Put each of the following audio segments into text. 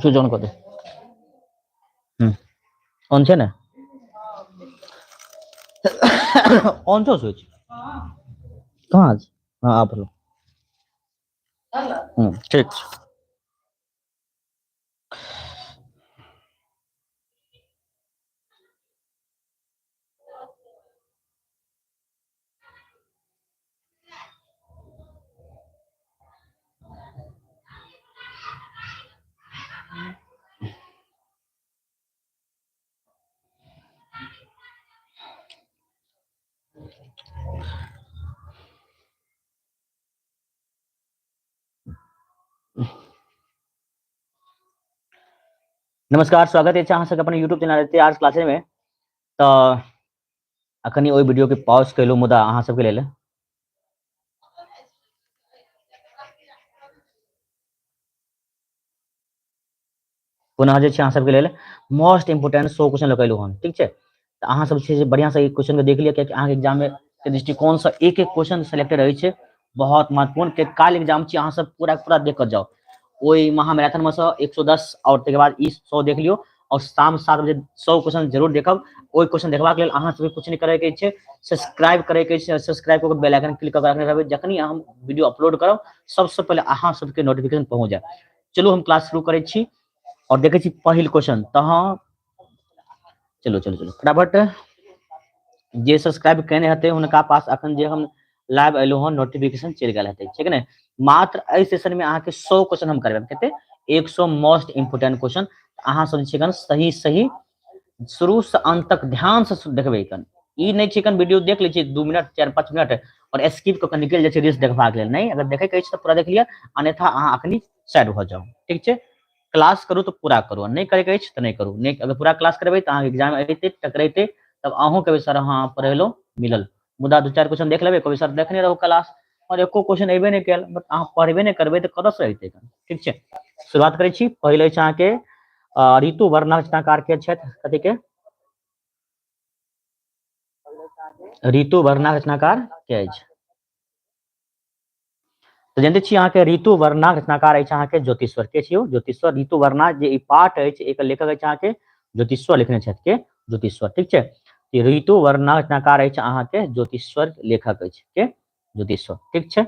Switch on कर दे। On छे ना ऑन छो स्विच कहाँ छै? हाँ आप लो। ठीक छै। नमस्कार, स्वागत है अहाँ सबके अपन यूट्यूब चैनल आर्ट्स क्लासेस में। तो अखनी ओई वीडियो के पॉज कैलू मुदा अहाँ सबके लेल पुनः जे छै अहाँ सबके लेल मोस्ट इंपोर्टेंट 100 क्वेश्चन लगैलू हन, ठीक छै। तो अहाँ सब छै बढ़िया से क्वेश्चन के देख लिया कि अहाँ एग्जाम में के दृष्टिकोण से एक क्वेश्चन सिलेक्टेड रही छै, बहुत महत्वपूर्ण के काल एग्जाम छै। अहाँ सब पूरा देख कर जाओ। ओई महामैराथन में से 110 और तके बाद ई 100 देख लियो और शाम 7 बजे 100 क्वेश्चन जरूर देखब। ओई क्वेश्चन देखबाक लेल अहाँ सब कुछ नहीं करे के छै, सब्सक्राइब करे के छै, सब्सक्राइब करके बेल आइकन क्लिक करके रहबे, जखनी हम वीडियो अपलोड करब सबसे पहले अहाँ सबके नोटिफिकेशन पहुंच जाए। चलो हम क्लास शुरू करे छी और देखे छी पहिल क्वेश्चन। तो हाँ चलो फटाफट जे सब्सक्राइब केने हते हुनका पास अखन जे हम लाइव एलो हन नोटिफिकेशन चल गेल हते, ठीक है ना। मात्र ए सेशन में अहाँ के 100 क्वेश्चन हम करबे, कते 100 मोस्ट इंपोर्टेंट क्वेश्चन। अहाँ सब जे कन सही शुरू से अंत तक ध्यान से देखबे। कन ई नहीं छै कन वीडियो देख ले छी 2 मिनट 4-5 मिनट और स्किप क निकल जाय छै रील्स देखबाक लेल। नहीं, अगर देखे के छै तो पूरा देख लिया, अन्यथा अहाँ अखनी साइड हो जाओ, ठीक छै। क्लास करू तो पूरा करू, नहीं करे के तो नहीं करू। नहीं अगर पूरा क्लास करबे तो एग्जाम अते टकराते तब अहूँ के सर हाँ पढ़ेलो मिलल। मुदा 2-4 क्वेश्चन देख लेबे, कभी सर देखने रहो क्लास और एको क्वेश्चन अबे नहीं कल, बट अहाँ पढ़बे नहीं करबे तो कतऽ से अते, ठीक छै। शुरुआत करे छी। पहले अहाँ के ऋतु वर्णक रचनाकार के छथि, कथि के ऋतु वर्णक रचनाकार के अछि? तो जानते छी अहाँ के ऋतु वर्णक रचनाकार अछि अहाँ के ज्योतिश्वर के छियो। ज्योतिश्वर ऋतु वर्णक जे ई पाठ अछि एक लेखक अछि अहाँ के ज्योतिश्वर लिखने छथि के ज्योतिश्वर, ठीक छै। ई ऋतु वर्णक रचनाकार अछि अहाँ के ज्योतिश्वर लेखक अछि के ज्योतिश्वर, ठीक छै।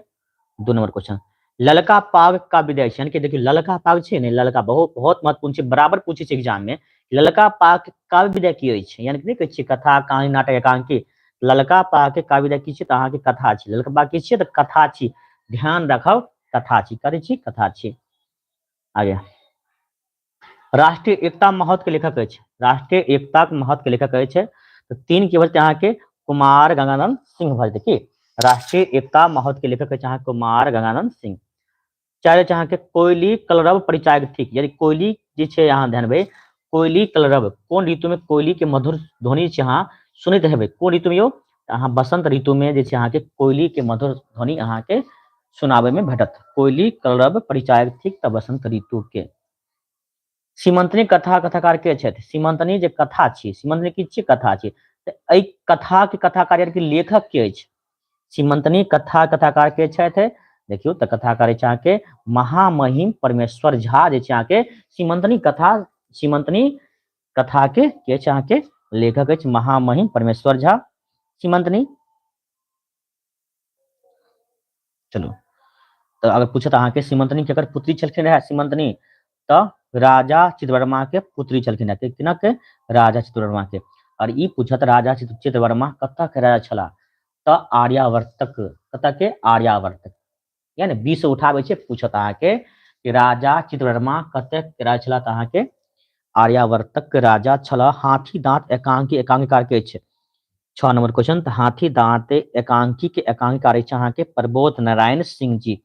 2 नंबर क्वेश्चन, ललका पाग का विधेय छै, यानी कि देखियो ललका पाग छै ने, ललका बहुत बहुत महत्वपूर्ण छै, बराबर पूछे छै एग्जाम में। ललका पाग का विधेय की होइ छै, यानी कि कहै छै कथा कहानी नाटक एकांकी। ललका पाग के काव्य विधा की छै, अहाँ के कथा छै। ललका पाग की छै तो कथा छी, ध्यान रखब कथा छी, कथि छी कथा छी। आगे राष्ट्रीय एकता महत्व के लेखक अछि, राष्ट्रीय एकता के महत्व के लेखक अछि। तो 3 की वजह अहाँ के कुमार गंगानंद सिंह भज देखिए, राष्ट्रीय एकता महत्व के लेखक अछि अहाँ कुमार गंगानंद सिंह। 4 अहाँ के कोयली कलरव परिचायक थिक, यानी कोयली जे छै अहाँ ध्यान देबै कोयली कलरव कोन ऋतु में कोयली के मधुर ध्वनि छै अहाँ सुनैत हेबै, कोन ऋतु में यौ? अहाँ बसंत ऋतु में जे छै अहाँ के कोयली के मधुर ध्वनि अहाँ के सुनाबे में भेटत। कोयली कलरव परिचायक थिक त बसंत ऋतु के। सीमंतनी कथा कथाकार के छथि? सीमंतनी जे कथा छी, सीमंतनी की छी कथा छी, त एहि कथा के कथाकार के लेखक के अछि? सीमंतनी कथा कथाकार के छथि? देखियो त कथाकार अछि अहाँ के महामहिम परमेश्वर झा जे छै अहाँ के सीमंतनी कथा के अछि अहाँ के लेखक अछि महामहिम परमेश्वर झा। सीमंतनी चलो तो अगर पूछत अहाँ के सीमंतनी केकर पुत्री छलखिन रहे सीमंतनी, तो राजा चितवर्मा के पुत्री छलखिन है, किनक के? राजा चितवर्मा के। और ई पूछत राजा चितवर्मा कतऽ के राजा छला, तो आर्यावर्तक, कतऽ के? आर्यावर्तक, यानी 20 उठाबै छै पूछत अहाँ के कि राजा चितवर्मा कतऽ के राजा छला, अहाँ के आर्यावर्तक के राजा छला। हाथी दांत एकांकी एकांकीकार के छै? 6 नंबर क्वेश्चन, तो हाथी दांत एकांकी के एकांकीकार अछि अहाँ के प्रबोध नारायण सिंह जी।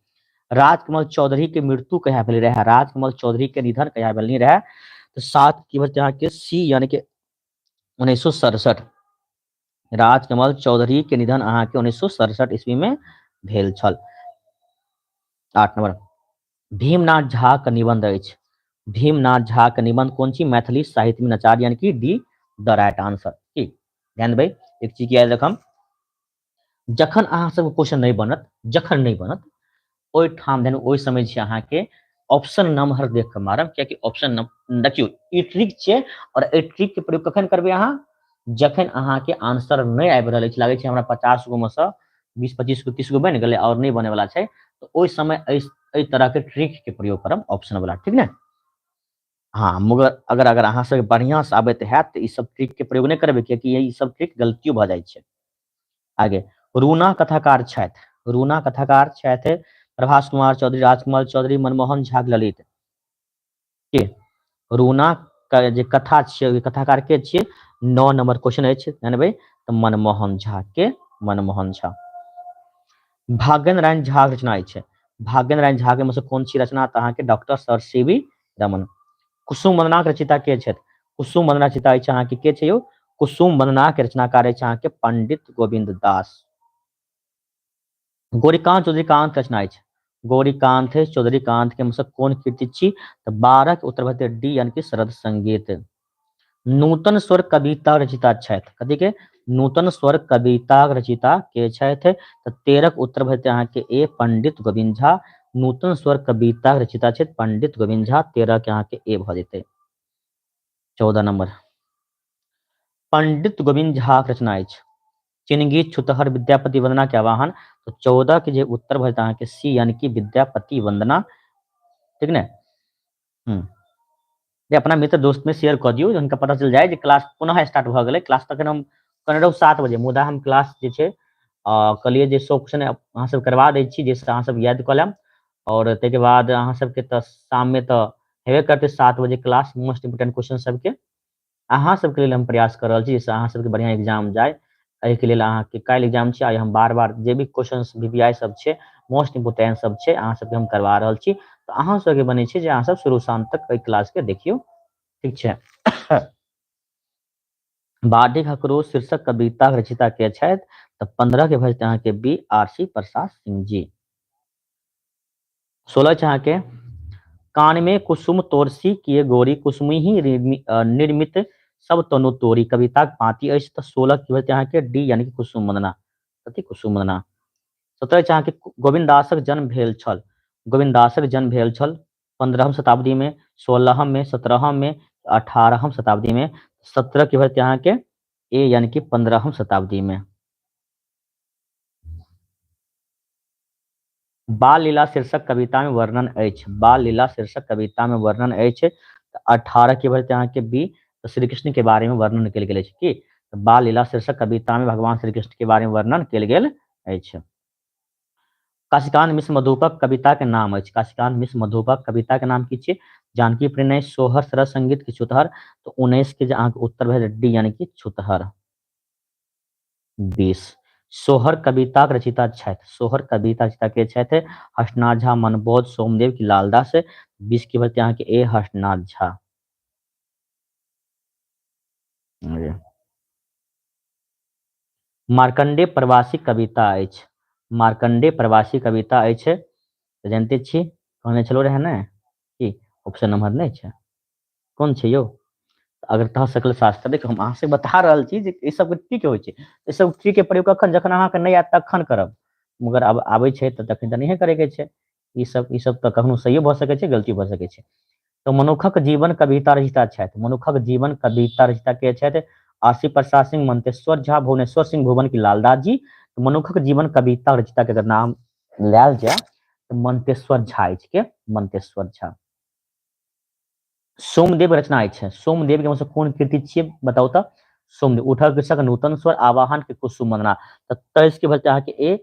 राजकमल चौधरी के मृत्यु कहिया भेल रहे? राजकमल चौधरी के निधन कहिया भेल रहे? तो 7 की बचे अहाँ के सी, यानी कि 1967। राजकमल चौधरी के निधन अहाँ के 1967 ईस्वी में भेल छल। 8 नंबर, भीमनाथ झा का निबंध अछि? भीमनाथ झा का निबंध कौन सी? मैथिली साहित्य में नचार, यानी कि डी द राइट आंसर। की ध्यान देबै, एक चीज याद रखम, जखन अहाँ सब क्वेश्चन नहीं बनत, जखन नहीं बनत ओहि ठाम देन ओहि समय छै अहाँ के ऑप्शन नंबर देख के मारब, कियाकि ऑप्शन नंबर देखियो ई ट्रिक छै, और ए ट्रिक के प्रयोग कखन करबै अहाँ, जखन अहाँ के आंसर नहीं आबि रहल अछि, लागे छै हमरा 50 गो में से 20-25 गो 30 गो बन गेलै और नहीं बने वाला छै, तो ओहि समय एहि तरह के ट्रिक के प्रयोग करब ऑप्शन वाला, ठीक ने। हाँ, मगर अगर अहाँ सबके बढ़िया से आबैत हैत तऽ ई सब ट्रिक के प्रयोग नहीं करबै, कियाकि ई सब ट्रिक गलतियो भऽ जाइ छै। आगे रूना कथाकार छथि, रूना कथाकार छथि प्रभास कुमार चौधरी, राजकुमार चौधरी, मनमोहन झा, ललित के। रूना के जे कथा छियै, ओहि कथाकार के छियै, 9 नंबर क्वेश्चन अछि, जानबै तऽ मनमोहन झा के, मनमोहन झा। भाग्यन रायन झा के रचना अछि, भाग्यन रायन झा के में से कोन छी रचना, तऽ अहाँके डॉक्टर सर सीवी रमन। कुसुम वंदना के रचयिता के छथि, कुसुम वंदना रचयिता अछि अहाँके के छै यौ, कुसुम वंदना के रचनाकार अछि अहाँके पंडित गोविंद दास। गौरीकांत चौधरीकांत के रचना अछि, गौरीकांत चौधरीकांत के में से कोन कृति छी, तऽ 12 के उत्तर भऽ डी यानी कि शरद संगीत। नूतन स्वर कविता रचिता छथि, कथी के, नूतन स्वर कविता रचिता के छथि, तऽ 13 के उत्तर भऽ अहाँके ए पंडित गोविंद झा। नूतन स्वर कविता रचिता छथि पंडित गोविंद झा, 13 के अहाँके ए भऽ जेतै। 14 नंबर पंडित गोविंद झा के रचना अछि, चिनगी छुतहर विद्यापति वंदना के आवाहन, तो 14 के जे उत्तर भऽ अहाँके सी यानी कि विद्यापति वंदना, ठीक ने। जे अपना मित्र दोस्त में शेयर कऽ दियौ, हुनका पता चल जाए जे क्लास पुनः स्टार्ट भऽ गेलै, क्लास तखन हम करने रहौ 7 बजे, मुदा हम क्लास जे छै कहलिए जे 100 क्वेश्चन अहाँ सब करवा दै छी, जाहिसँ अहाँ सब याद कऽ लेब, और ताहिके बाद अहाँ सबके तऽ शाम में तऽ हेबे करतै 7 बजे क्लास, मोस्ट इम्पोर्टेंट क्वेश्चन सबके अहाँ सबके लेल हम प्रयास कर रहल छी, जाहिसँ अहाँ सबके बढ़िया एग्जाम जाए। एहिके लेल अहाँके काल्हि एग्जाम छै, आइ हम बार बार जे भी क्वेश्चन वीवीआई सब छै, मोस्ट इम्पोर्टेंट सब छै, अहाँ सबके हम करवा रहल छी, तऽ अहाँ सबके बनै छै जे अहाँ सब शुरू शाम तक एहि क्लास के देखियौ, ठीक छै। बाढ़ि खकरो शीर्षक कविता रचिता के छथि, तऽ 15 के भऽ जेतै अहाँके बी आरसी प्रसाद सिंह जी। 16 छै अहाँके कान में कुसुम तोरसी किए गोरी, कुसुमी ही निर्मित सब तनु तोरी, कविता पाँति अछि, तऽ 16 की होते अहाँके डी यानी कि कुसुम वंदना, कथी कुसुम वंदना। 17 छै अहाँके गोविंद दासक जन्म भेल छल, गोविंद दासक जन्म भेल छल 15वीं शताब्दी में, 16वीं में, 17वीं में, 18वीं शताब्दी में। 17 की होते अहाँके ए यानी कि 15वीं शताब्दी में। बाल लीला शीर्षक कविता में वर्णन अछि, बाल लीला शीर्षक कविता में वर्णन अछि, 18 की भऽ जेतै अहाँके बी, तो श्री कृष्ण के बारे में वर्णन कयल गेल अछि की, तो बाल लीला शीर्षक कविता में भगवान श्री कृष्ण के बारे में वर्णन कयल गेल अछि। काशिकांत मिश्र मधुपक कविता के नाम अछि, काशिकांत मिश्र मधुपक कविता के नाम की छियै, जानकी प्रणय, सोहर, सरस संगीत की छुतहर, तो 19 के जे अहाँके उत्तर भऽ डी यानी कि छुतहर। 20 सोहर कविता के रचिता छथि, सोहर कविता रचिता के छथि हर्षनाथ झा, मनबोध, सोमदेव की लालदास। 20 की भऽ जेतै अहाँके ए हर्षनाथ झा। मार्कंडे प्रवासी कविता अछि, मार्कंडे प्रवासी कविता अछि, तऽ जानते छी कहने छलो रहे ने कि ऑप्शन नंबर नहीं छै, कोन छै यौ, अगर तह सकल शास्त्र देखियौ हम अहाँ से बता रहल छी जे ई सब ट्रिक होइ छै, ई सब ट्रिक के प्रयोग कखन, जखन अहाँके नहीं आयत तखन करब, मगर अब आबै छै तऽ तखन तऽ नहिए करैके छै, ई सब तऽ कखनो सही भऽ सकै छै, गलती भऽ सकै छै। तो मनुखक जीवन कविता रचिता छथि, मनुखक जीवन कविता रचिता के छथि आरसी प्रसाद सिंह, मंतेश्वर झा, भुवनेश्वर सिंह भुवन की लालदास जी। तो मनुखक जीवन कविता रचिता के अगर नाम लेल जाए तो मंतेश्वर झा अछि के, मंतेश्वर झा। सोमदेव रचना अछि, सोमदेव के मतलब कोन कृति छियै बताउ तऽ, सोमदेव उठा कृषक, नूतन स्वर, आवाहन के कुसुम वंदना, तऽ 23 के भऽ अहाँके ए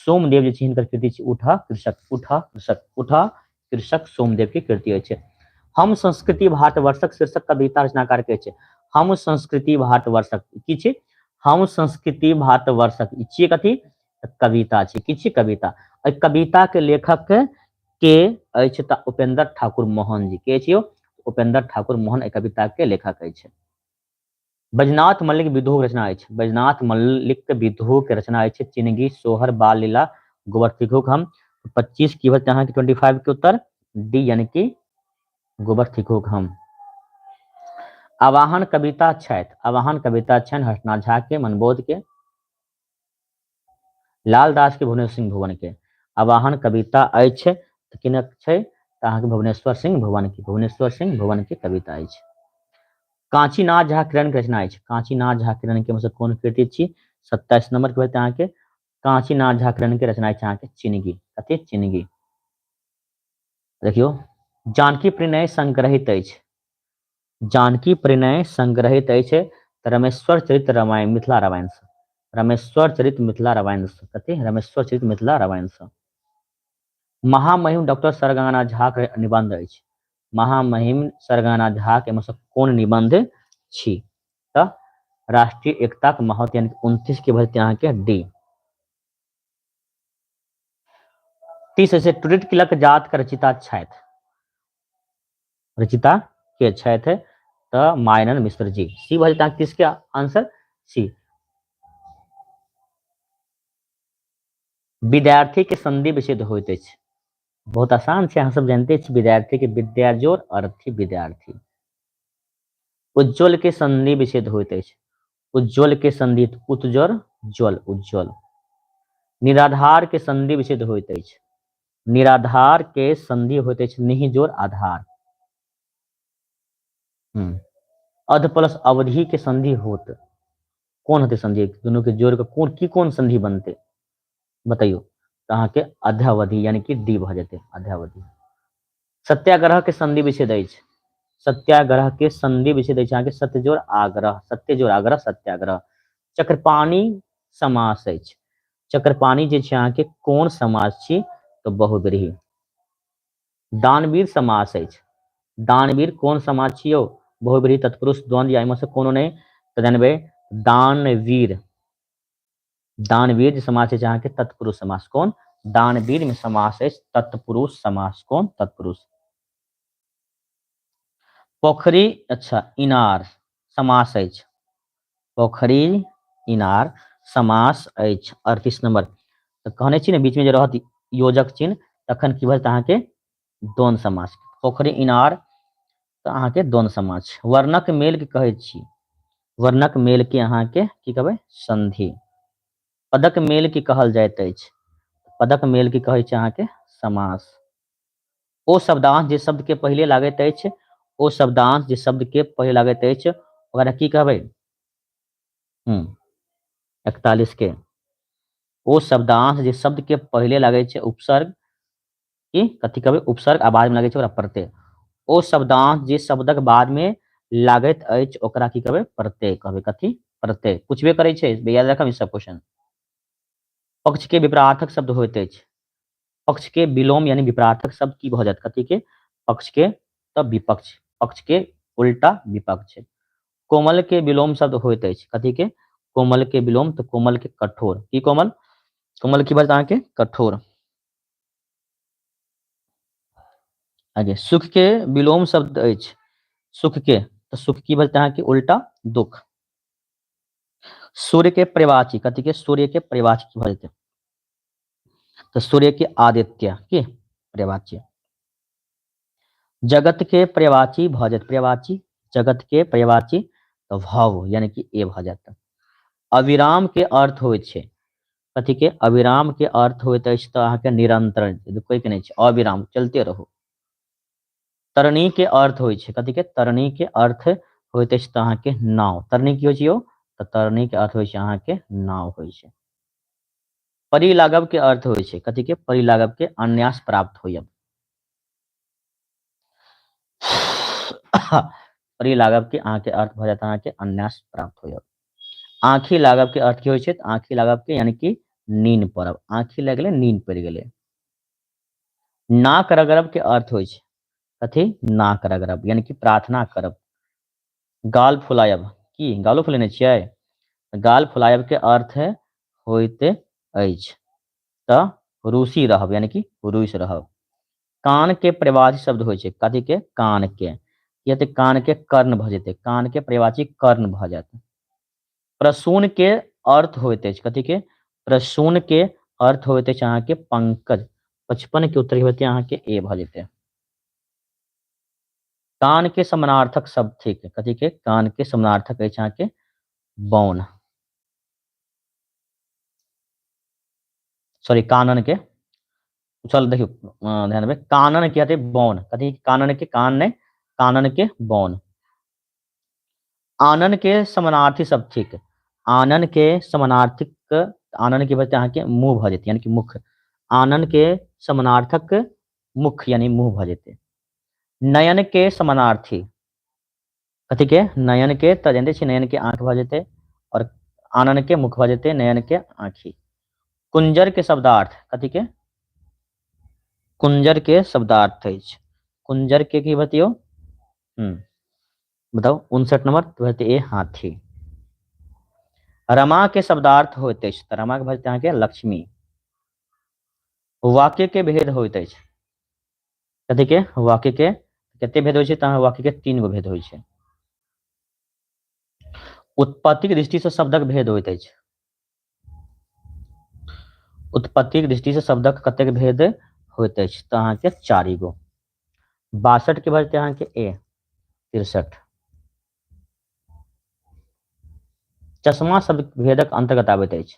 सोमदेव जे छै हिनकर कृति छै उठा कृषक, उठा कृषक, उठा कृषक सोमदेव के कृति अछि। हम संस्कृति भारतवर्षक शीर्षक कविता रचनाकार के छै, हम संस्कृति भारतवर्षक की छै, हम संस्कृति भारतवर्षक ई छियै कथी, कविता छै, की छियै कविता, एहि कविता के लेखक के अछि तऽ उपेंद्र ठाकुर मोहन जी, के छियौ उपेंद्र ठाकुर मोहन एहि कविता के लेखक अछि। बैजनाथ मल्लिक विद्रोह के रचना अछि, बैजनाथ मल्लिक विद्रोह के रचना अछि, चिनगी, सोहर, बाल लीला, गोवर्थिक हम। 25 की होते अहाँके 25 के उत्तर डी यानी कि गोवर्थिक हम। आवाहन कविता छथि, आवाहन कविता छनि हर्षनाथ झा के, मनबोध के, लालदास के, भुवनेश्वर सिंह भुवन के। आवाहन कविता अछि किनक छै, तऽ अहाँके भुवनेश्वर सिंह भुवन के कविता अछि। कांचीनाथ झा किरण के रचना अछि। कांचीनाथ झा किरण के मतलब कोन कृति छी? 27 नंबर के होते अहाँके कांचीनाथ झा किरण के रचना अछि अहाँके चिनगी। कथी? चिनगी। देखियो जानकी प्रणय संग्रहित अछि। जानकी प्रणय संग्रहित अछि रमेश्वर चरित रामायण मिथिला रामायण से। रमेश्वर चरित मिथिला रामायण से। कथी? रमेश्वर चरित मिथिला रामायण से। महामहिम डॉक्टर सरगंगानाथ झा के निबंध अछि। महामहिम सरगंगानाथ झा के मतलब कोन निबंध छी? तऽ राष्ट्रीय एकता के महत्व यानी 29 के भरते यहाँ के डी। 30 से टूरिट किलक जात के रचिता छथि। रचिता के छथि तऽ मायनन मिश्र जी। सी भरते अहाँके 30 के आंसर सी। विद्यार्थी के संधि विच्छेद होइत अछि। बहुत आसान छै, अहाँ सब जानते छी विद्यार्थी के विद्या जोड़ अर्थी विद्यार्थी। उज्ज्वल के संधि विच्छेद होइत अछि। उज्ज्वल के संधि उत्जर ज्वल उज्ज्वल। निराधार के संधि विच्छेद होइत अछि। निराधार के संधि होइत अछि निहि जोड़ आधार। अध प्लस अवधि के संधि होत कोन होते संधि? दोनों के जोड़ के कोन संधि बनते बताइयो? तो अहाँके अध्यावधि यानी कि डी भ जेते अध्यावधि। सत्याग्रह के संधि विच्छेद अछि। सत्याग्रह के संधि विच्छेद अछि अहाँके सत्य जोड़ आग्रह। सत्य जोड़ आग्रह सत्याग्रह। चक्रपाणी समास अछि। चक्रपाणी जे छै अहाँके कोन समास छी? तो बहुब्रीहि। दानवीर समास अछि। दानवीर कोन समास छियौ? बहुब्रीहि तत्पुरुष द्वंद्व या एहिमे से कोनो नहीं तऽ जानबै दानवीर। दानवीर समास है अहाँके तत्पुरुष समास। कोन? दानवीर में समास है तत्पुरुष समास। कौन? तत्पुरुष। पोखरी अच्छा इनार समास अछि। पोखरी इनार समास अछि 38 नंबर। तऽ कहने छी ने बीच में जे रहत योजक चिन्ह तखन की भरत अहाँके द्वंद्व समास। पोखरी इनार तऽ अहाँके द्वंद्व समास। वर्णक मेल के कहै छी। वर्णक मेल के अहाँके की कहबै? संधि। पदक मेल की कहल जाइत अछि? पदक मेल की कहै छै अहाँके? समास। ओ शब्दांश जे शब्द के पहिले लागैत अछि, ओ शब्दांश जे शब्द के पहिले लागैत अछि ओकरा की कहबै? 41 के ओ शब्दांश जे शब्द के पहिले लागै छै उपसर्ग की कथी कहबै? उपसर्ग आ बाद में लागै छै ओकरा प्रत्यय। ओ शब्दांश जे शब्दक बाद में लागैत अछि ओकरा की कहबै? प्रत्यय कहबै। कथी? प्रत्यय। पूछबे करै छै, याद रखब ई सब क्वेश्चन। पक्ष के विपरार्थक शब्द होइत अछि। पक्ष के विलोम यानी विपरार्थक शब्द की भ जायत? कथी के? पक्ष के तब विपक्ष। पक्ष के उल्टा विपक्ष। कोमल के विलोम शब्द होइत अछि। कथी के? कोमल के विलोम तो कोमल के कठोर। की कोमल? कोमल की बात अहाँके? कठोर। आगे सुख के विलोम शब्द अछि। सुख के तो सुख की बात अहाँके? उल्टा दुख। सूर्य के प्रवाची। कथी के? सूर्य के प्रवाची की भ जेतै? तो सूर्य के आदित्य की प्रवाची। जगत के प्रवाची भ जायत प्रवाची। जगत के प्रवाची तो भव यानी कि ए भ जायत। अविराम के अर्थ होइ छै कथी के? अविराम के अर्थ होइत अछि तऽ अहाँके निरंतर। कोई के नहीं छै अविराम चलते रहो। तरनी के अर्थ होइ छै कथी के? तरनी के अर्थ होइत अछि तऽ अहाँके नाव। तरनी की होइ छै यौ? तऽ तरनी के अर्थ होइ छै अहाँके नाव होइ छै। परिलागव के अर्थ होइ छै कथी के? परिलागव के अन्यास प्राप्त होयब। परिलागव के अहाँके अर्थ भ जायत अहाँके अन्यास प्राप्त होयब। आँखि लागब के अर्थ की होइ छै? आँखि लागब के यानी कि नींद पड़ब। आँखि लग गेलै नींद पड़ि गेलै। नाक रगड़ब के अर्थ होइ छै कथी? नाक रगड़ब यानी कि प्रार्थना करब। गाल फुलायब की गालो फुलेने छियै? गाल फुलायब के अर्थ होइत अछि तऽ रूसी रहब यानी कि रुइस रहब। कान के प्रवाची शब्द होइ छै कथी के? कान के। या तऽ कान के कर्ण भ जेतै। कान के प्रवाची कर्ण भ जायत। प्रसून के अर्थ होइत अछि कथी के? प्रसून के अर्थ होइत अछि अहाँके पंकज। 55 के उत्तर होते अहाँके ए भ जेतै। कान के समानार्थक शब्द ठीक है कथी के? कान के समानार्थक अछि अहाँके बौन। सॉरी कानन के। चल देखियो ध्यान में कानन के हते बौन कथी कानन के कान ने कानन के बौन आनन के समानार्थी शब्द ठीक आनन के समानार्थिक आनन के बचते अहाँ के मुंह भ जेते यानी कि मुख आनन के समानार्थक मुख यानी मुंह भ जेते नयन के समानार्थी कथी के नयन के त जानते छी नयन के आंख भ जेते और आनन के मुख भ जेते नयन के आंखी कुंजर के शब्दार्थ कथी के कुंजर के शब्दार्थ अछि कुंजर के की बतियो बताओ 59 नंबर तो हेतै ए हाथी रमा के शब्दार्थ होइत अछि त रमा के भजते अहाँ के लक्ष्मी वाक्य के भेद होइत अछि कथी के वाक्य के कते भेद होइ छै त वाक्य के 3 गो भेद होइ छै उत्पत्ति के दृष्टि से शब्दक भेद होइत अछि उत्पत्ति के दृष्टि से शब्दक कतेक भेद होइत अछि त अहाँ के 4 गो 62 के भजते अहाँ के ए 63 चश्मा शब्द भेदक अंतर्गत आबैत अछि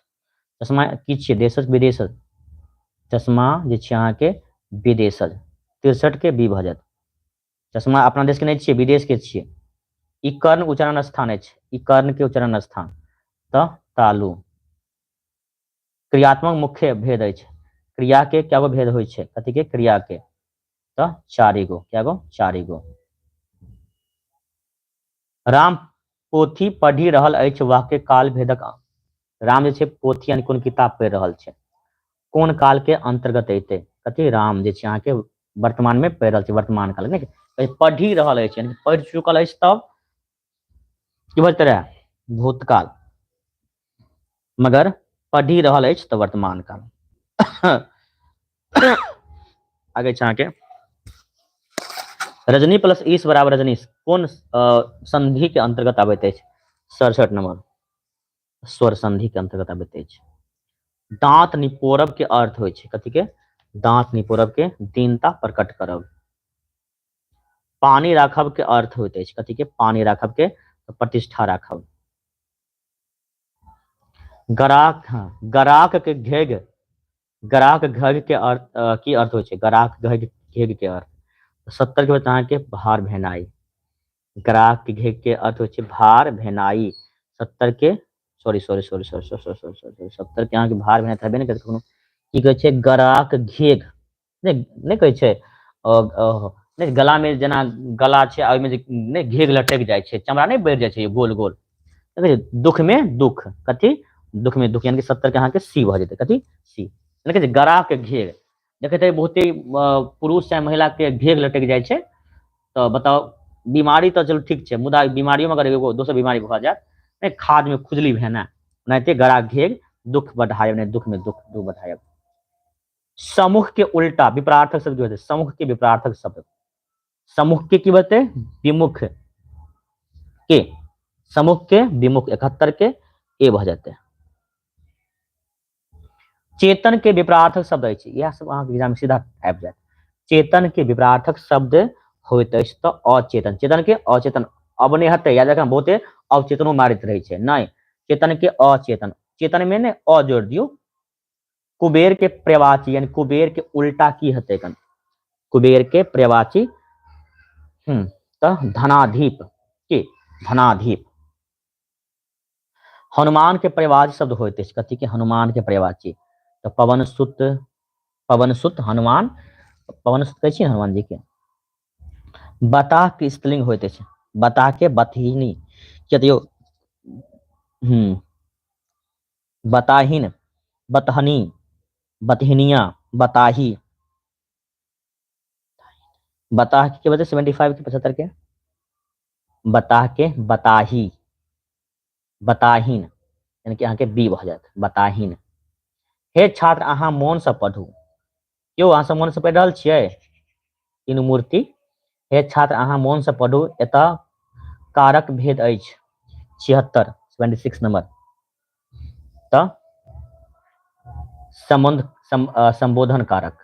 चश्मा की छियै देशज विदेशज चश्मा जे छै अहाँ के विदेशज 63 के बी भ जायत चश्मा अपना देश के नहीं छियै विदेश के छियै ई कर्ण उच्चारण स्थान अछि ई कर्ण के उच्चारण स्थान त तालु क्रियात्मक मुख्य भेद अछि क्रिया के क्या गो भेद होइ छै कथी के क्रिया के त 4 गो क्या गो 4 गो राम पोथी पढ़ि रहल अछि वाक्य काल भेदक राम जे छै पोथी यानी कोन किताब पढ़ि रहल छै कोन काल के अंतर्गत अयते कथी राम जे छै अहाँ के वर्तमान में पढ़ि रहल छै वर्तमान काल में पढ़ि रहल अछि यानी पढ़ि चुकल अछि तब की बजते रहे भूतकाल मगर पढ़ि रहल अछि त वर्तमान काल आगे छै अहाँ के रजनी प्लस ईस बराबर रजनीश कोन संधि के अंतर्गत आबैत अछि 67 नंबर स्वर संधि के अंतर्गत आबैत अछि दांत निपोरब के अर्थ होइ छै कथी के दांत निपोरब के दीनता प्रकट करब पानी राखब के अर्थ होइत अछि कथी के पानी राखब के प्रतिष्ठा राखब गराक गराक के घेग गराक घग के अर्थ की अर्थ होइ छै गराक घग घेग के अर्थ 70 के बाद अहाँ के भार भेनाई ग्राहक के घेग के अर्थ होइ छै भार भेनाई 70 के सॉरी 70 के अहाँ के भार भेनाई हेबे ने कोनो की कहै छै गराक घेग नहीं कहै छै नहीं गला में जेना गला छै आ ओइमे जे नहीं घेग लटक जाइ छै चमड़ा नहीं बढ़ जाइ छै गोल गोल दुख में दुख कथी दुख में दुख यानी कि 70 के अहाँ के सी भ जेतै कथी सी यानी कि गरा के घेग देखैत है बहुते पुरुष चाहे महिला के घेग लटक जाइ छै तो बताओ बीमारी तो चलो ठीक है मुदा बीमारियों में अगर एगो दोसर बीमारी भ जात नहीं खाद में खुजली भेना नहीं गरा घेग दुख बढ़ायब नहीं दुख में दुख दुख बढ़ायब समूह के उल्टा विपरार्थक शब्द होते समूह के विपरार्थक शब्द समूह के की बते विमुख के समूह के विमुख 71 के ए भ जाते चेतन के विपरार्थक शब्द अछि यह सब अहाँ के एग्जाम में सीधा आबि जायत चेतन के विपरार्थक शब्द होइत अछि त अचेतन चेतन के अचेतन अब नहीं हटे याद रखना बहुते अवचेतनो मारित रहे छै नहीं चेतन के अचेतन चेतन में ने अ जोड़ दियो कुबेर के प्रवाची यानी कुबेर के उल्टा की हते कन कुबेर के प्रवाची त धनाधीप के धनाधीप हनुमान के प्रवाची शब्द होते कथी के हनुमान के प्रवाची तो पवन सुत हनुमान पवन सुत कहै छी हनुमान जी के बताह के स्त्रीलिंग होते बताह के बतहीनी दियो बताहीन बतहनी बतहनिया बताही बताह के वजह 75 के 75 के बताह के बताही बताहीन यानी कि अहाँ के बी भ जायत बताहीन हे छात्र अहाँ मोन से पढ़ू क्यों अहाँ सब मोन से पढ़ रहल छियै तीन मूर्ति हे छात्र अहाँ मोन से पढ़ू एतऽ कारक भेद अछि 76 76 नंबर त संबोधन कारक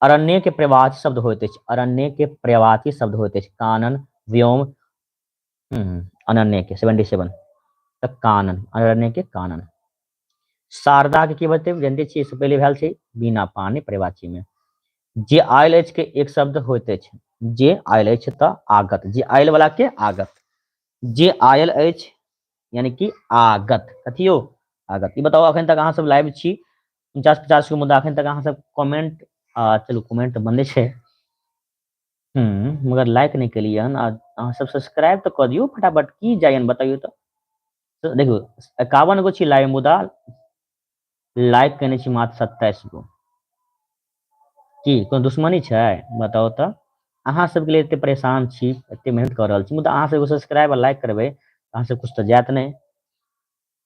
अरण्य के प्रवाची शब्द होते अरण्य के प्रवाची शब्द होते कानन व्योम अनन्य के 77 तक कानन अरण्य के कानन शारदा के की बतेब जानते छी, इससे पहले भेल छै बिना पानी पर्यायवाची में। जे आयल अछि के एक शब्द होते छै, जे आयल अछि त आगत, जे आयल वाला के आगत, जे आयल अछि यानी कि आगत, कथी यौ आगत। ई बताओ अखन तक अहाँ सब लाइव छी 49-50 के मुद्दा, अखन तक अहाँ सब कमेंट चलू कमेंट बंदे छै मगर लाइक नहीं केलिए हन, अहाँ सब सब्सक्राइब तो कर दियो फटाफट, की जायन बताइयो तो देखो 51 गो छी लाइव मुद्दा, लाइक केने छी मात्र 27 गो, की कोनो दुश्मनी छै बताओ तो। अहाँ सबके लिए एते परेशान छी, एते मेहनत कर रहल छी, मुद्दा अहाँ सब सब्सक्राइब और लाइक करबै अहाँ सब कुछ तो जात नहीं।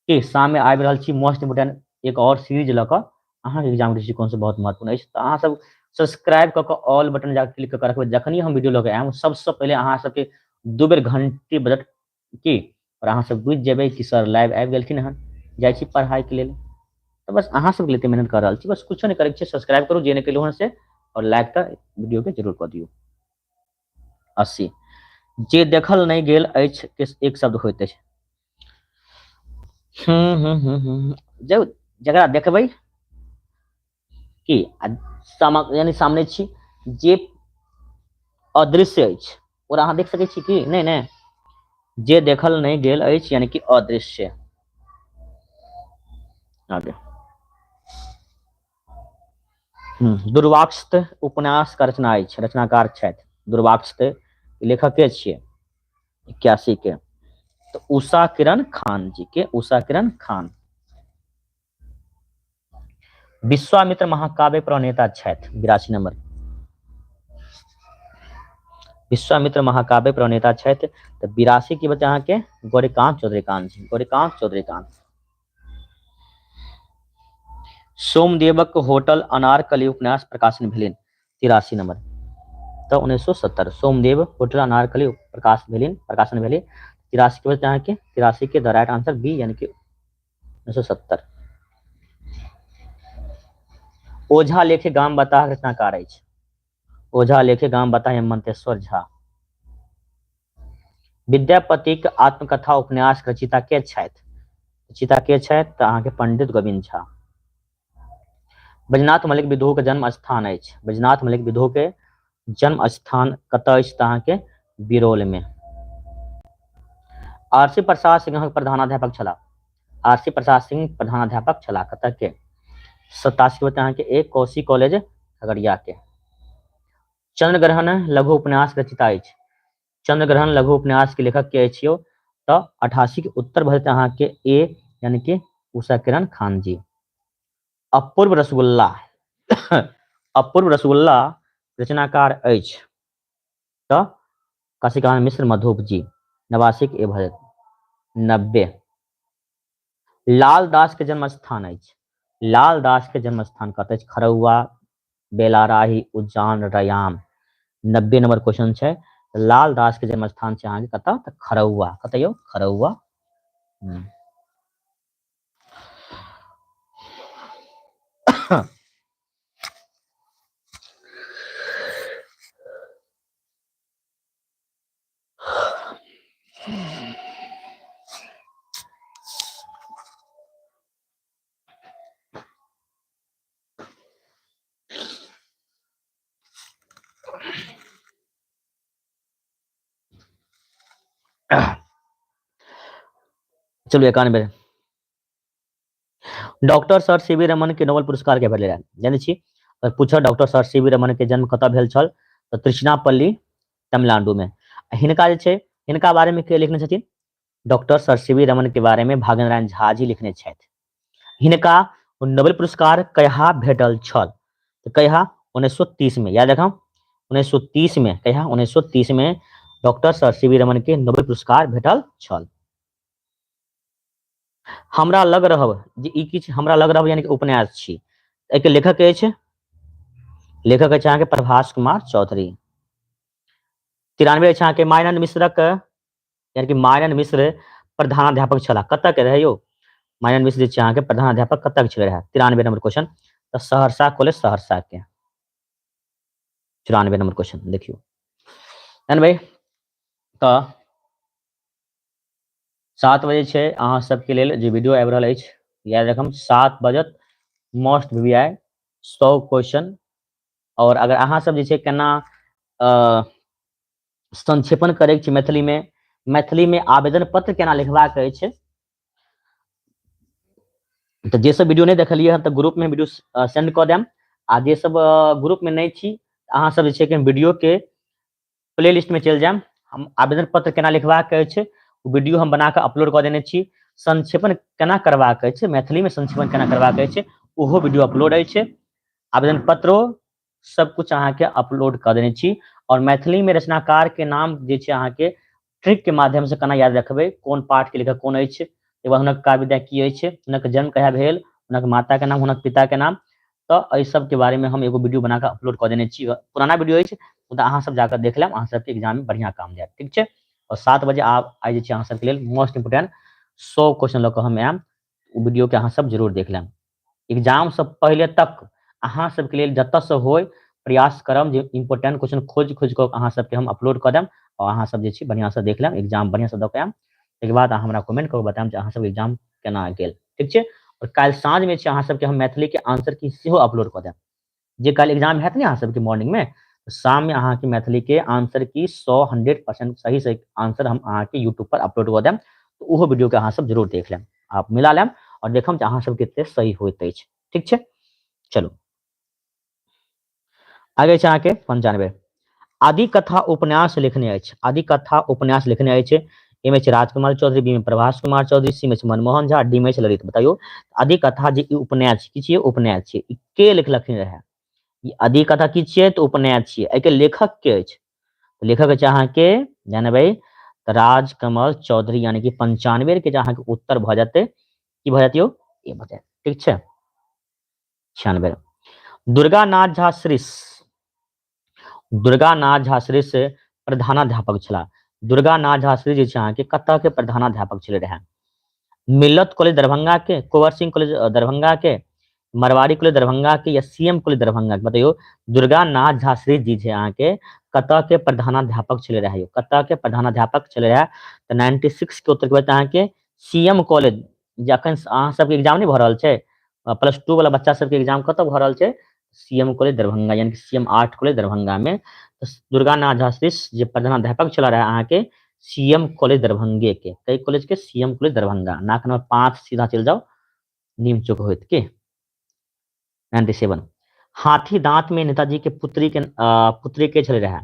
कि शाम में आबि रहल छी मोस्ट इम्पोर्टेंट एक और सीरीज लऽ कऽ, अहाँ के एग्जाम दृष्टिकोण से बहुत महत्वपूर्ण अछि, तो अहाँ सब सब्सक्राइब कऽ ऑल बटन जाके क्लिक कऽ रखबै, जखनी हम वीडियो लऽ के आयब सबसे पहले अहाँ सबके 2 बेर घंटी बजत की, और अहाँ सब बुझ जेबै कि सर लाइव आबि गेलखिन हन, जाइ छी पढ़ाई के लेल। तो बस अहाँ सब लिए मेहनत कर रहल छी, बस कुछ नहीं करे छै, सब्सक्राइब करू जे नहीं केलहुँ हन से, और लाइक तऽ वीडियो के जरूर कऽ दियौ। 80 जे देखल नहीं गेल अछि के एक शब्द होइत अछि। जब जकरा देखबै कि यानी सामने छी, जे अदृश्य अछि और अहाँ देख सकै छी कि नहीं नहीं, जे देखल नहीं गेल अछि यानी कि अदृश्य। आगे दुर्वाक्षत उपन्यास का रचना अछि, रचनाकार छथि दुर्वाक्षत, लेखक के छियै 81 के, तो उषा किरण खान जी के, उषा किरण खान। विश्वामित्र महाकाव्य प्रणेता छथि 82 नंबर, विश्वामित्र महाकाव्य प्रणेता छथि, तो 82 की बचे अहाँ के गौरीकांत चौधरीकांत जी, गौरीकांत चौधरीकांत। सोमदेवक होटल अनारकली उपन्यास प्रकाशन भेलिन 83 नंबर, तो 1970 सोमदेव होटल अनारकली प्रकाशन भेली 83 के बचे अहाँ के, 83 के द राइट आंसर बी यानी कि 1970। ओझा लेखे गाम बता रचनाकार अछि, ओझा लेखे गाम बता हेमंतेश्वर झा। विद्यापतिक आत्मकथा उपन्यास रचिता के छथि, रचिता के छथि तऽ अहाँ के पंडित गोविंद झा। बैजनाथ मलिक विदुर के जन्म स्थान अछि, बैजनाथ मलिक विदुर के जन्म स्थान कतऽ अछि तऽ अहाँ के बिरौल में। आरसी प्रसाद सिंह प्रधानाध्यापक छला, आरसी प्रसाद सिंह प्रधानाध्यापक छला कतऽ के 87 बता अहाँ के एक कोसी कॉलेज खगड़िया के। चंद्रग्रहण लघु उपन्यास रचिता अछि, चंद्रग्रहण लघु उपन्यास के लेखक के अछि तो 88 के उत्तर भरत अहाँ के ए यानी कि उषा किरण खान जी। अपूर्व रसगुल्ला अपूर्व रसगुल्ला रचनाकार अछि तो काशिकानंद मिश्र मधुप जी, 89 के ए भरत। 90 लाल दास के जन्म स्थान अछि, लाल दास के जन्म स्थान कतऽ अछि खरौआ, बेलाराही, उज्जैन, रयाम। 90 नंबर क्वेश्चन छै, लाल दास के जन्म स्थान छै अहाँ के कतऽ तऽ खरौआ, कतऽ यौ खरौआ। चलो 91 डॉक्टर सर सीवी रमन के नोबेल पुरस्कार के भेटले रहै, जानै छी अगर पूछो डॉक्टर सर सीवी रमन के जन्म कतऽ भेल छल तऽ त्रिचनापल्ली तमिलनाडु में। हिनका जे छै हिनका बारे में के लिखने छथिन, डॉक्टर सर सीवी रमन के बारे में भागेन्द्र नारायण झा जी लिखने छथि। हिनका नोबेल पुरस्कार कहिया भेटल छल तऽ कहिया 1930 में, याद रखब 1930 में, कहिया 1930 में डॉक्टर सर सीवी रमन के नोबेल पुरस्कार भेटल छल। हमरा लग रहब जे ई किछ हमरा लग रहब यानी कि उपन्यास छी, एके लेखक अछि, लेखक अछि अहाँ के प्रभास कुमार चौधरी। 93 अछि अहाँ के मायानंद मिश्रक यानी कि मायानंद मिश्र प्रधानाध्यापक छला, कतऽ के रहै यौ मायानंद मिश्र जे छै अहाँ के प्रधानाध्यापक कतऽ के छलै रहै। 93 नंबर क्वेश्चन तऽ सहरसा कॉलेज सहरसा के। 94 नंबर क्वेश्चन देखियौ जानबै तऽ 7 बजे छै अहाँ सबके लेल जे वीडियो आबि रहल अछि याद रखम 7 बजत मोस्ट VVI 100 क्वेश्चन। और अगर अहाँ सब जे छै केना संक्षेपण करे छै मैथिली में आवेदन पत्र केना लिखबाक अछि, तो जे सब वीडियो नहीं देखलिए हम तो ग्रुप में वीडियो सेंड कर देम। आ जे सब ग्रुप में नहीं छी अहाँ सब जे छै कि वीडियो के प्ले लिस्ट में चल जाएम। हम आवेदन पत्र केना लिखबाक अछि वीडियो हम बना के अपलोड कर देने छी। संक्षेपण केना करबाक अछि, मैथिली में संक्षेपण केना करबाक अछि ओहो वीडियो अपलोड अछि। आवेदन पत्रो सब कुछ अहाँ के अपलोड कर देने छी। और मैथिली में रचनाकार के नाम जे छै अहाँ के ट्रिक के माध्यम से केना याद रखबै, कोन पाठ के लेखक कोन अछि, एवं हुनक काव्य विद्या की अछि, हुनक जन्म कहिया भेल, हुनक माता के नाम, हुनक पिता के नाम, तो एहि सब के बारे में हम एगो वीडियो बना के अपलोड कर देने छी। पुराना वीडियो अछि मुदा अहाँ सब जाकर देख लेम, अहाँ सबके एग्जाम में बढ़िया काम जायत, ठीक छै। और 7 बजे आप आइ जे छै अहाँ सबके लेल मोस्ट इंपोर्टेंट 100 क्वेश्चन लऽ कऽ हम आयम, ओ वीडियो के अहाँ सब जरूर देख लेम। एग्जाम से पहले तक अहाँ सबके लेल जतऽ से होय प्रयास करम जे इंपोर्टेंट क्वेश्चन खोज कऽ अहाँ सबके हम अपलोड कर देम और अहाँ सब जे छै बढ़िया से देख लेम, एग्जाम बढ़िया से दऽ के आयम। ताहिके बाद अहाँ हमरा कमेंट कऽ बतायब जे अहाँ सब एग्जाम केना गेल, ठीक छै। और काल्हि साँझ में छै अहाँ सबके हम मैथिली के आंसर की सेहो अपलोड कऽ देम। जे काल्हि एग्जाम हैत ने अहाँ सबके मॉर्निंग में, शाम में अहाँ के मैथिली के आंसर की 100% सही सही आंसर हम अहाँ के यूट्यूब पर अपलोड कऽ देम, तो ओहो वीडियो के अहाँ सब जरूर देख लेम, आप मिला लेम और देखम जे अहाँ सब कते सही होइत अछि, ठीक छै। चलू आगे छै अहाँ के 95 आदि कथा उपन्यास लिखने अछि, आदि कथा उपन्यास लिखने अछि। ए में छै राजकुमार चौधरी, बी में प्रभास कुमार चौधरी, सी में छै मनमोहन झा, डी में छै ललित। बताइयो आदि कथा जे उपन्यास की छियै, उपन्यास छियै, ई के लिखलखिन रहे, ई आदि कथा की छियै तो उपन्यास छियै, एहि के लेखक के अछि, लेखक अछि अहाँ के जानबै राजकमल चौधरी, यानी कि 95 के अहाँ के उत्तर भ जाते की भ जातियो ए भ जात, ठीक छै। 96 दुर्गानाथ झा श्रीष, दुर्गानाथ झा श्रीष प्रधानाध्यापक छला। दुर्गानाथ झा श्री जे छै अहाँ के कतऽ के प्रधानाध्यापक छले रहे, मिल्लत कॉलेज दरभंगा के, कुंवर सिंह कॉलेज दरभंगा के, मरवाड़ी कॉलेज दरभंगा के, या CM कॉलेज दरभंगा के। बताइयो दुर्गानाथ झा श्री जी छै अहाँ के कतऽ के प्रधानाध्यापक छले रहे, कतऽ के प्रधानाध्यापक छले रहे, तो 96 के उत्तर के अहाँ के CM कॉलेज। जखन अहाँ सबके एग्जाम नहीं भ रहल छै, +2 वाला बच्चा सबके एग्जाम कतऽ भ रहल छै, CM कॉलेज दरभंगा, यानी कि CM आर्ट कॉलेज दरभंगा में। तो दुर्गानाथ झा श्री जे प्रधानाध्यापक चला रहे अहाँ के CM कॉलेज दरभंगे के, कई कॉलेज के CM कॉलेज दरभंगा। नाक नंबर 5 सीधा चल जाओ, नीम चौक होइत के। 97 हाथी दांत में नेताजी के पुत्री के छले रहे,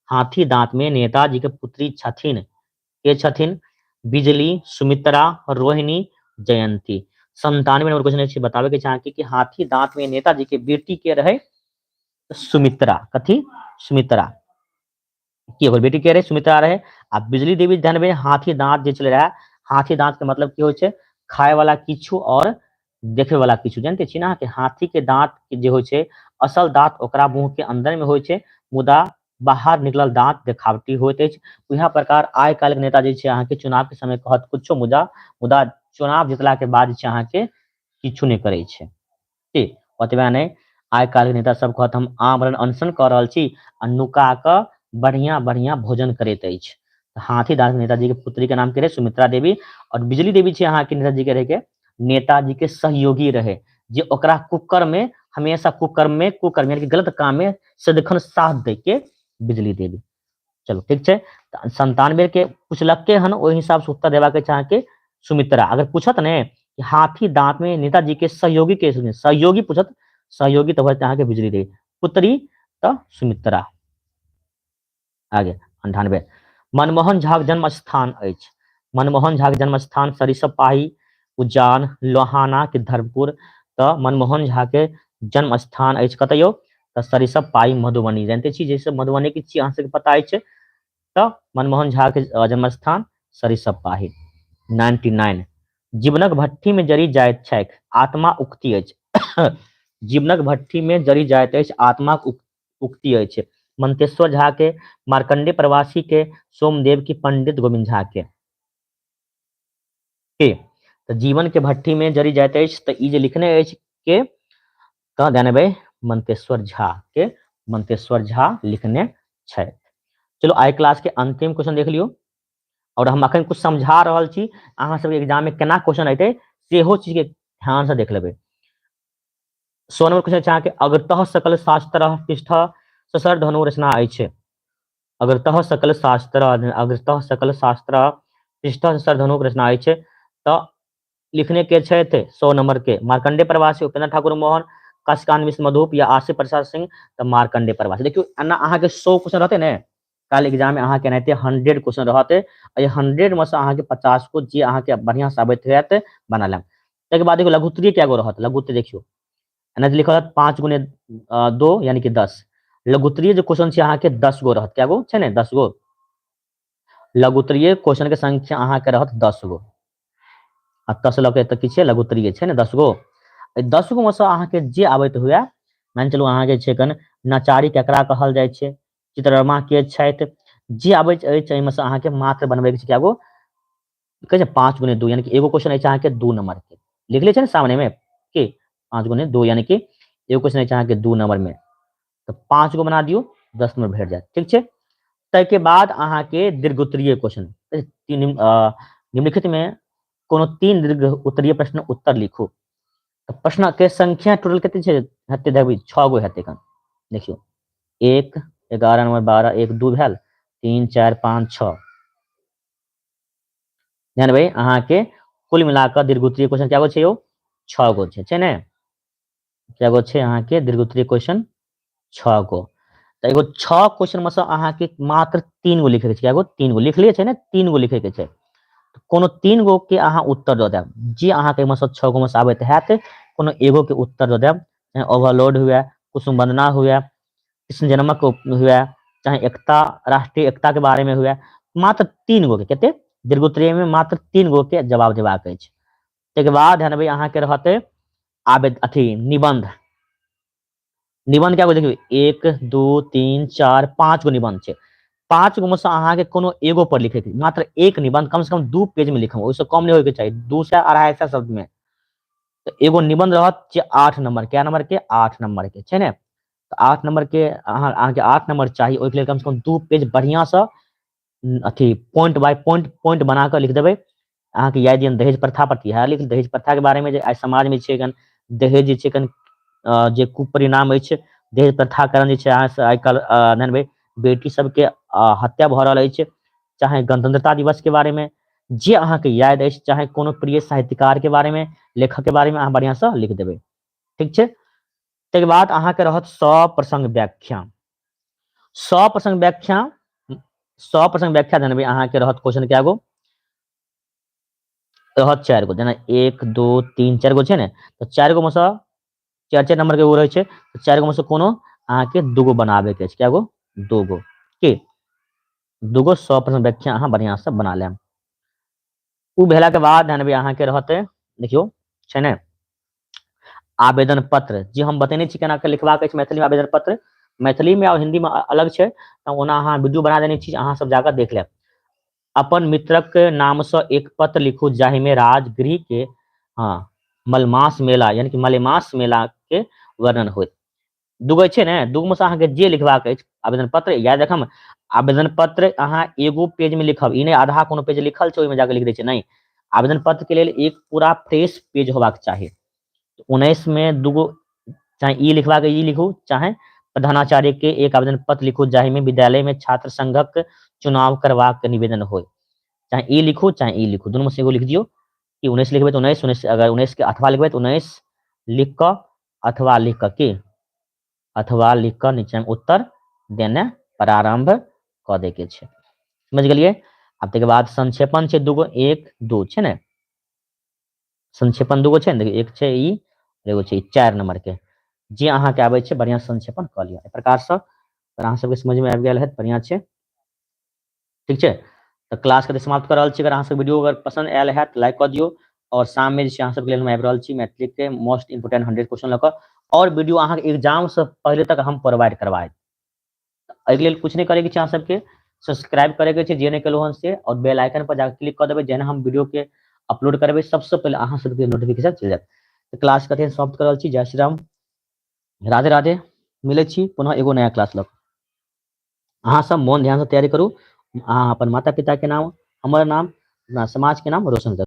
हाथी दांत में नेताजी के पुत्री छथिन के छथिन, बिजली, सुमित्रा, रोहिणी, जयंती। 97 नंबर क्वेश्चन छै, बतावे के चाहे कि हाथी दांत में नेताजी के बेटी के रहे, सुमित्रा। कथी सुमित्रा की ओकर बेटी के रहे, सुमित्रा रहे। आ बिजली देवी जानबे हाथी दांत जे चले रहे, हाथी दांत के मतलब की होइ छै, खाए वाला किछु और देखे वाला किछु। जानते छी ना कि हाथी के दांत जे होइ छै, असल दांत ओकरा मुंह के अंदर में होइ छै, मुदा बाहर निकलल दांत देखावटी होइत अछि। इएह प्रकार आइ काल्हि के नेता जे छै अहाँ के चुनाव के समय कहत कुछो, मुदा चुनाव जीतला के बाद जे छै अहाँ के किछु नहीं करे छै, ठीक। ओतबे नहीं, आइ काल्हि के नेता सब कहत हम आमरण अनशन कर रहल छी आ नुका के बढ़िया बढ़िया भोजन करैत अछि। हाथी दांत नेताजी के पुत्री के नाम के रहे सुमित्रा देवी, और बिजली देवी छै अहाँ के नेताजी के रहे के नेताजी के सहयोगी रहे, जे ओकरा कुकर में हमेशा कुकर्म यानी कि गलत काम में सदिखन साथ दे के बिजली देवी। चलो ठीक है, 97 के पूछलके हन ओहि हिसाब से उत्तर देवा के चाह के सुमित्रा। अगर पूछत ने कि हाथी दांत में नेताजी के सहयोगी के, सहयोगी पूछत, सहयोगी तो अहाँ के बिजली देवी, पुत्री तो सुमित्रा। आगे 98 मनमोहन झा के जन्म स्थान अछि, मनमोहन झा के जन्म स्थान सरिसब पाही, उज्जान, लोहाना के धर्मपुर। तो मनमोहन झा के जन्म स्थान अछि कतय यौ, तो सरिसब पाही मधुबनी। जानते छी जैसे मधुबनी के छी अहाँ सबके पता अछि, तो मनमोहन झा के जन्म स्थान सरिसब पाही। 99 जीवनक भट्ठी में जरि जाइत छैक, आत्मा उक्ति अछि। जीवनक भट्ठी में जरि जाइत अछि, आत्मा उक्ति अछि। मंतेश्वर झा के, मार्कंडे प्रवासी के, सोमदेव की, पंडित गोविंद झा के। तो जीवन के भट्ठी में जरि जाइत अछि, तो ई जे लिखने अछि के तो जानबे मंतेश्वर झा के, मंतेश्वर झा लिखने छै। चलो आई क्लास के अंतिम क्वेश्चन देख लियो, और हम अखन कुछ समझा रहल छी, अहाँ सब एग्जाम में केना क्वेश्चन अयते सेहो चीज के ध्यान से देख लेबै। 100 नंबर क्वेश्चन अहाँके अग्रतः सकल शास्त्र पृष्ठ ससर धनु रचना अछि। अग्रतः सकल शास्त्र पृष्ठ ससर धनु रचना अछि। तो लिखने के छथि 100 नंबर के मार्कंडेय प्रवासी, उपेंद्र ठाकुर मोहन, कशकान मिश्र मधुप या आसिफ प्रसाद सिंह। तो मार्कंडेय प्रवासी। देखियो एना अहाँके 100 क्वेश्चन रहते ने, काल एग्जाम में अहाँके एनाहिते 100 क्वेश्चन रहते। ये 100 में से अहाँके 50 को जे अहाँके बढ़िया से आबैत हैत बना लेम। तकर बाद देखियो लघुत्तरीय क्या गो रहत, लघुत्तरीय देखियो एनाहिते लिखल रहत 5 गुने 2 यानी कि 10। लघुत्तरीय जो क्वेश्चन छै अहाँके 10 गो रहत, क्या गो छै ने 10 गो। लघुत्तरीय क्वेश्चन के संख्या अहाँके रहत 10 गो। आ 10 लऽ के एतऽ की छै लघुत्तरीय छै ने 10 गो। 10 गो में से अहाँके जे आबैत हुए, मान चलू अहाँके छै कन नचारी केकरा कहल जाइ छै, चित्ररमा के छथि, जे आबैत अछि एहिमे से अहाँके मात्र बनबै के छै क्या गो, कहै छै 5 गुने 2 यानी कि एगो क्वेश्चन अछि अहाँके 2 नंबर के लिख ले छै ने सामने में कि 5 गुने 2 यानी कि एगो क्वेश्चन अछि अहाँके 2 नंबर में। तो 5 गो बना दियो 10 नंबर भेट जायत, ठीक छै। ताहिके बाद अहाँके दीर्घोत्तरीय क्वेश्चन निम्नलिखित में कोनो 3 दीर्घ उत्तरीय प्रश्न उत्तर लिखू। तो प्रश्न के संख्या टोटल कते छै हेतै, देखबै 6 गो हेतै कन देखियो 1 11 नंबर 12 1 2 भेल 3 4 5 6। जानबै अहाँके कुल मिलाकर दीर्घोत्तरीय क्वेश्चन क्या गो छै यौ 6 गो छै ने। क्या गो छै अहाँके दीर्घोत्तरीय क्वेश्चन 6 गो। तो एगो 6 क्वेश्चन में से अहाँके मात्र 3 गो लिखे के छै, क्या गो 3 गो लिख लिए छै ने, 3 गो लिखे के छै। कोनो 3 गो के अहाँ उत्तर दऽ देब, जे अहाँके एहिमे से 6 गो में से आबैत हैत कोनो एगो के उत्तर दऽ देब, चाहे ओवरलोड हुए, कुसुम वंदना हुए, कृष्ण जन्मक हुए, चाहे एकता राष्ट्रीय एकता के बारे में हुए, मात्र 3 गो के कते दीर्घोत्तरीय में मात्र 3 गो के जवाब देबाक अछि। ताहिके बाद जानबै अहाँके रहते आवेद अथी निबंध। निबंध क्या देखियो 1 2 3 4 5 गो निबंध छै। 5 गो में से अहाँके कोनो एगो पर लिखे के, मात्र एक निबंध कम से कम 2 पेज में लिखम, ओहिसे कम नहीं होय के चाहिए, 2 से 250 शब्द में। तो एगो निबंध रहत जे 8 नंबर, क्या नंबर के 8 नंबर के छै ने। तो 8 नंबर के अहाँके 8 नंबर चाहिए, ओहिके लेल कम से कम 2 पेज बढ़िया से अथी पॉइंट बाय पॉइंट बना कर लिख देबै। अहाँके याद यऽ दहेज प्रथा पर इएह लिख, दहेज प्रथा के बारे में जे आइ समाज में छै कन दहेज जे छै कन जे कुपरिणाम अछि, दहेज प्रथा कारण जे छै अहाँ आइ काल्हि जानबै बेटी सबके हत्या भऽ रहल अछि। चाहे गणतंत्रता दिवस के बारे में जे अहाँके याद अछि, चाहे कोनो प्रिय साहित्यकार के बारे में, लेखक के बारे में अहाँ बढ़िया से लिख देबै, ठीक छै। ताहिके बाद अहाँके रहत 100 प्रसंग व्याख्या। 100 प्रसंग व्याख्या 100 प्रसंग व्याख्या जानबै अहाँके रहत क्वेश्चन क्या गो रहत 4 गो, जेना 1 2 3 4 गो छै ने। तो 4 गो में से 4 नंबर के एगो रहे छै, तो 4 गो में से कोनो अहाँके 2 गो बनाबे के छै, क्या गो 2 गो के 2 गो 100 प्रसंग व्याख्या अहाँ बढ़िया से बना लेम। उ भेला के बाद जानबै अहाँके रहते देखियो छै ने आवेदन पत्र, जे हम बतेने छी केना के लिखबाक अछि मैथिली में आवेदन पत्र। मैथिली में और हिंदी में अलग छै, ओना अहाँ वीडियो बना देने छी, अहाँ सब जाकर देख लेब। अपन मित्रक नाम से एक पत्र लिखू जाहि में राजगृह के मलमास मेला यानी कि मलेमास मेला के वर्णन होय। दूगो छै ने, दूगो में से अहाँके जे लिखबाक अछि आवेदन पत्र, याद रखम आवेदन पत्र अहाँ एगो पेज में लिखब, ई नहीं आधा कोनो पेज लिखल छै ओहिमे जाकर लिख दै छै, नहीं। आवेदन पत्र के लेल एक पूरा फ्रेश पेज होबाक चाही। 19 में दूगो चाहे ई लिखवा के ई लिखू, चाहे प्रधानाचार्य के एक आवेदन पत्र लिखू जाहि में विद्यालय में छात्र संघक चुनाव करवाक निवेदन हो, चाहे ई लिखू चाहे ई लिखू, दोनों में से एगो लिख दियो कि 19 लिखबै तो 19 अगर 19 के अथवा लिखबै तो 19 लिख क अथवा लिख क के अथवा लिख क नीचे में उत्तर देने प्रारंभ क दे के छै, समझ गेलिए। अब तक बाद संक्षेपण छै दूगो 1 2 छै ने, संक्षेपण दूगो छै ने, देखिए एक छै ई एगो छै 4 नंबर के, जे अहाँके आबै छै बढ़िया संक्षेपण क लिअ। एहि प्रकार से अगर अहाँ सबके समझ में आबि गेल है बढ़िया छै, ठीक छै। तो क्लास के समाप्त कर रहल छी। अगर अहाँ सब वीडियो अगर पसंद आयल है तो लाइक कर दियो, और शाम में अहाँ सबके लेल हम आबि रहल छी मैट्रिक के मोस्ट इंपोर्टेंट 100 क्वेश्चन लऽ कऽ, और वीडियो अहाँ एग्जाम से पहले तक हम प्रोवाइड करवाए। एहि लेल कुछ नहीं करे के छै, अहाँ सबके सब्सक्राइब करे के छै जे नहीं केलहुँ हन से, और बेल आइकन पर जाकर क्लिक कर देबै, जेना हम वीडियो के अपलोड करबै सबसे पहले अहाँ सबके नोटिफिकेशन चलि जायत। तो क्लास कथे समाप्त कर रहल छी। जय श्री राम, राधे राधे, मिलै छी पुनः एगो नया क्लास लऽ कऽ। अहाँ सब मोन ध्यान से तैयारी करू, अहाँ अपन माता पिता के नाम, हमर नाम, अपना समाज के नाम रोशन करू।